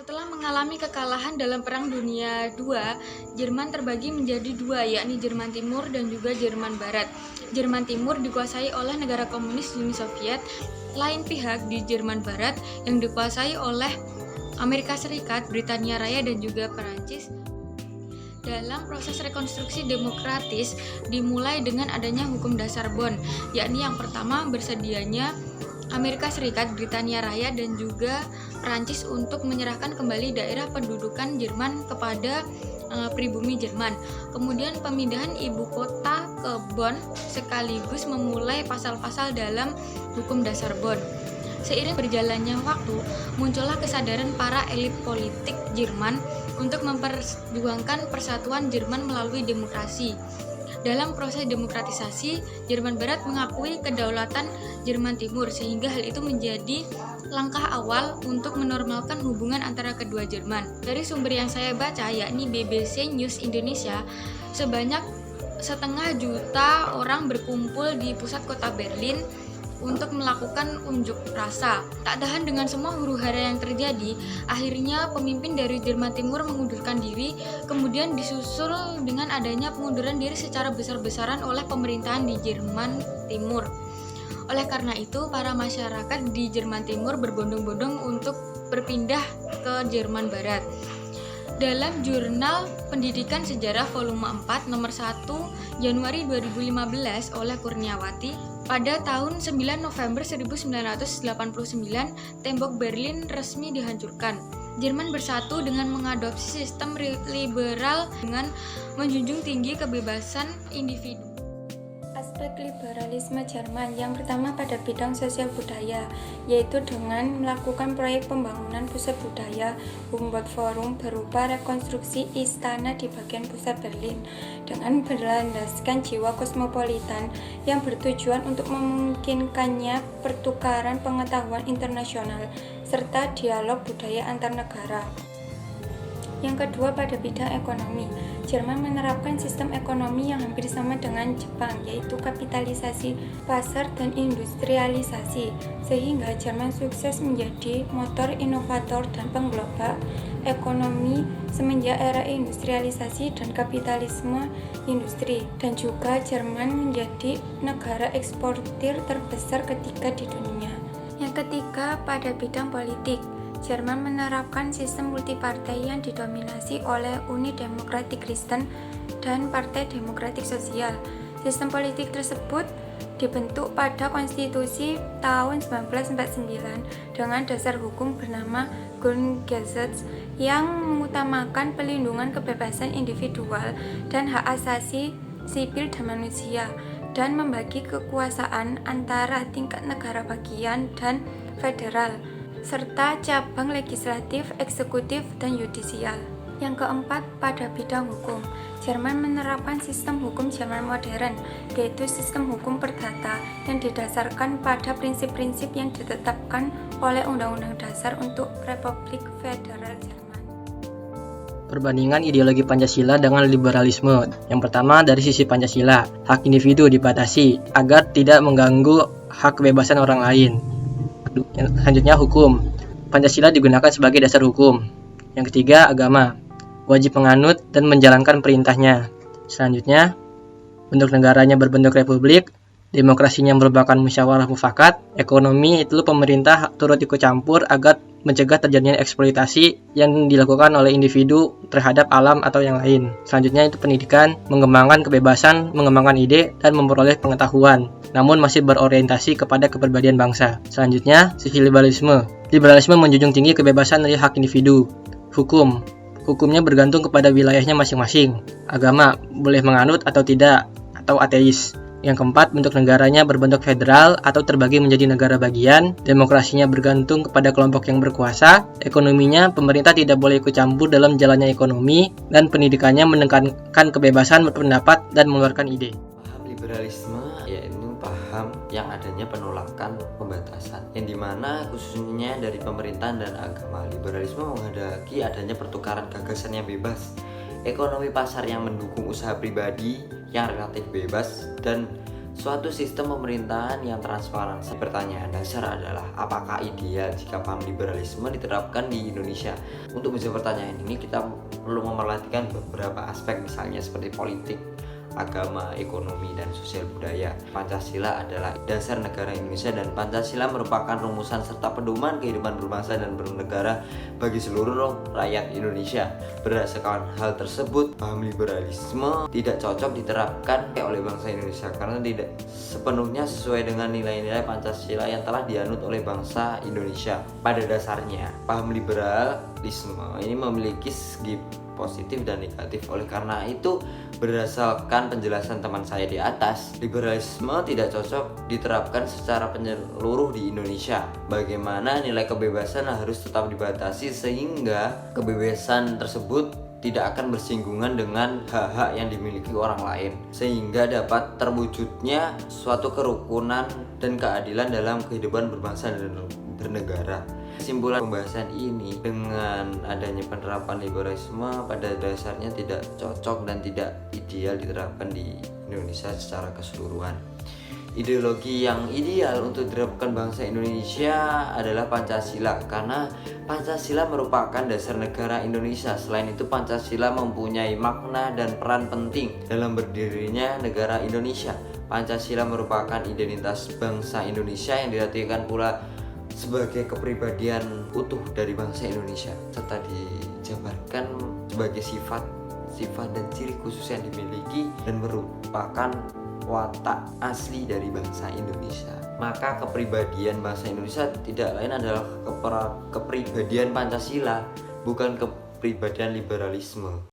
Setelah mengalami kekalahan dalam Perang Dunia II, Jerman terbagi menjadi dua, yakni Jerman Timur dan juga Jerman Barat. Jerman Timur dikuasai oleh negara komunis Uni Soviet, lain pihak di Jerman Barat yang dikuasai oleh Amerika Serikat, Britania Raya, dan juga Perancis. Dalam proses rekonstruksi demokratis dimulai dengan adanya hukum dasar Bonn, yakni yang pertama bersedianya Amerika Serikat, Britania Raya, dan juga Perancis untuk menyerahkan kembali daerah pendudukan Jerman kepada pribumi Jerman. Kemudian pemindahan ibu kota ke Bonn sekaligus memulai pasal-pasal dalam hukum dasar Bonn. Seiring berjalannya waktu, muncullah kesadaran para elit politik Jerman untuk memperjuangkan persatuan Jerman melalui demokrasi. Dalam proses demokratisasi, Jerman Barat mengakui kedaulatan Jerman Timur, sehingga hal itu menjadi langkah awal untuk menormalkan hubungan antara kedua Jerman. Dari sumber yang saya baca, yakni BBC News Indonesia, sebanyak 1,5 juta orang berkumpul di pusat kota Berlin untuk melakukan unjuk rasa. Tak tahan dengan semua huru-hara yang terjadi, akhirnya pemimpin dari Jerman Timur mengundurkan diri, kemudian disusul dengan adanya pengunduran diri secara besar-besaran oleh pemerintahan di Jerman Timur. Oleh karena itu, para masyarakat di Jerman Timur berbondong-bondong untuk berpindah ke Jerman Barat. Dalam jurnal Pendidikan Sejarah volume 4 nomor 1 Januari 2015 oleh Kurniawati, pada tahun 9 November 1989 tembok Berlin resmi dihancurkan. Jerman bersatu dengan mengadopsi sistem liberal dengan menjunjung tinggi kebebasan individu. Aspek liberalisme Jerman yang pertama pada bidang sosial budaya, yaitu dengan melakukan proyek pembangunan pusat budaya Humboldt Forum berupa rekonstruksi istana di bagian pusat Berlin dengan berlandaskan jiwa kosmopolitan yang bertujuan untuk memungkinkannya pertukaran pengetahuan internasional serta dialog budaya antar negara. Yang kedua pada bidang ekonomi, Jerman menerapkan sistem ekonomi yang hampir sama dengan Jepang, yaitu kapitalisasi pasar dan industrialisasi, sehingga Jerman sukses menjadi motor inovator dan pengglobal ekonomi semenjak era industrialisasi dan kapitalisme industri, dan juga Jerman menjadi negara eksportir terbesar ketiga di dunia. Yang ketiga pada bidang politik, Jerman menerapkan sistem multipartai yang didominasi oleh Uni Demokratik Kristen dan Partai Demokratik Sosial. Sistem politik tersebut dibentuk pada konstitusi tahun 1949 dengan dasar hukum bernama Grundgesetz yang mengutamakan pelindungan kebebasan individual dan hak asasi sipil dan manusia, dan membagi kekuasaan antara tingkat negara bagian dan federal, serta cabang legislatif, eksekutif, dan yudisial. Yang keempat, pada bidang hukum, Jerman menerapkan sistem hukum Jerman modern, yaitu sistem hukum perdata yang didasarkan pada prinsip-prinsip yang ditetapkan oleh Undang-Undang Dasar untuk Republik Federal Jerman. Perbandingan ideologi Pancasila dengan liberalisme. Yang pertama, dari sisi Pancasila, hak individu dibatasi agar tidak mengganggu hak kebebasan orang lain. Selanjutnya hukum. Pancasila digunakan sebagai dasar hukum. Yang ketiga agama. Wajib menganut dan menjalankan perintahnya. Selanjutnya, bentuk negaranya berbentuk republik. Demokrasinya merupakan musyawarah mufakat. Ekonomi itu pemerintah turut ikut campur agar mencegah terjadinya eksploitasi yang dilakukan oleh individu terhadap alam atau yang lain. Selanjutnya itu pendidikan, mengembangkan kebebasan, mengembangkan ide, dan memperoleh pengetahuan, namun masih berorientasi kepada kepribadian bangsa. Selanjutnya, sisi liberalisme. Liberalisme menjunjung tinggi kebebasan dari hak individu. Hukum. Hukumnya bergantung kepada wilayahnya masing-masing. Agama, boleh menganut atau tidak, atau ateis. Yang keempat, bentuk negaranya berbentuk federal atau terbagi menjadi negara bagian. Demokrasinya bergantung kepada kelompok yang berkuasa. Ekonominya, pemerintah tidak boleh ikut campur dalam jalannya ekonomi. Dan pendidikannya menekankan kebebasan berpendapat dan mengeluarkan ide. Paham liberalisme yaitu paham yang adanya penolakan pembatasan, yang dimana khususnya dari pemerintahan dan agama. Liberalisme menghendaki adanya pertukaran gagasan yang bebas, ekonomi pasar yang mendukung usaha pribadi yang relatif bebas, dan suatu sistem pemerintahan yang transparan. Pertanyaan dasar adalah apakah ideal jika paham liberalisme diterapkan di Indonesia? Untuk menjawab pertanyaan ini kita perlu memerhatikan beberapa aspek, misalnya seperti politik, agama, ekonomi, dan sosial budaya. Pancasila adalah dasar negara Indonesia dan Pancasila merupakan rumusan serta pedoman kehidupan berbangsa dan bernegara bagi seluruh rakyat Indonesia. Berdasarkan hal tersebut, paham liberalisme tidak cocok diterapkan oleh bangsa Indonesia karena tidak sepenuhnya sesuai dengan nilai-nilai Pancasila yang telah dianut oleh bangsa Indonesia. Pada dasarnya, paham liberalisme ini memiliki segi positif dan negatif. Oleh karena itu, berdasarkan penjelasan teman saya di atas, liberalisme tidak cocok diterapkan secara menyeluruh di Indonesia. Bagaimana nilai kebebasan harus tetap dibatasi sehingga kebebasan tersebut tidak akan bersinggungan dengan hak-hak yang dimiliki orang lain, sehingga dapat terwujudnya suatu kerukunan dan keadilan dalam kehidupan berbangsa dan bernegara. Kesimpulan pembahasan ini, dengan adanya penerapan liberalisme pada dasarnya tidak cocok dan tidak ideal diterapkan di Indonesia secara keseluruhan. Ideologi yang ideal untuk diterapkan bangsa Indonesia adalah Pancasila, karena Pancasila merupakan dasar negara Indonesia. Selain itu, Pancasila mempunyai makna dan peran penting dalam berdirinya negara Indonesia. Pancasila merupakan identitas bangsa Indonesia yang diartikan pula sebagai kepribadian utuh dari bangsa Indonesia, serta dijabarkan sebagai sifat dan ciri khusus yang dimiliki dan merupakan watak asli dari bangsa Indonesia. Maka kepribadian bangsa Indonesia tidak lain adalah kepribadian Pancasila, bukan kepribadian liberalisme.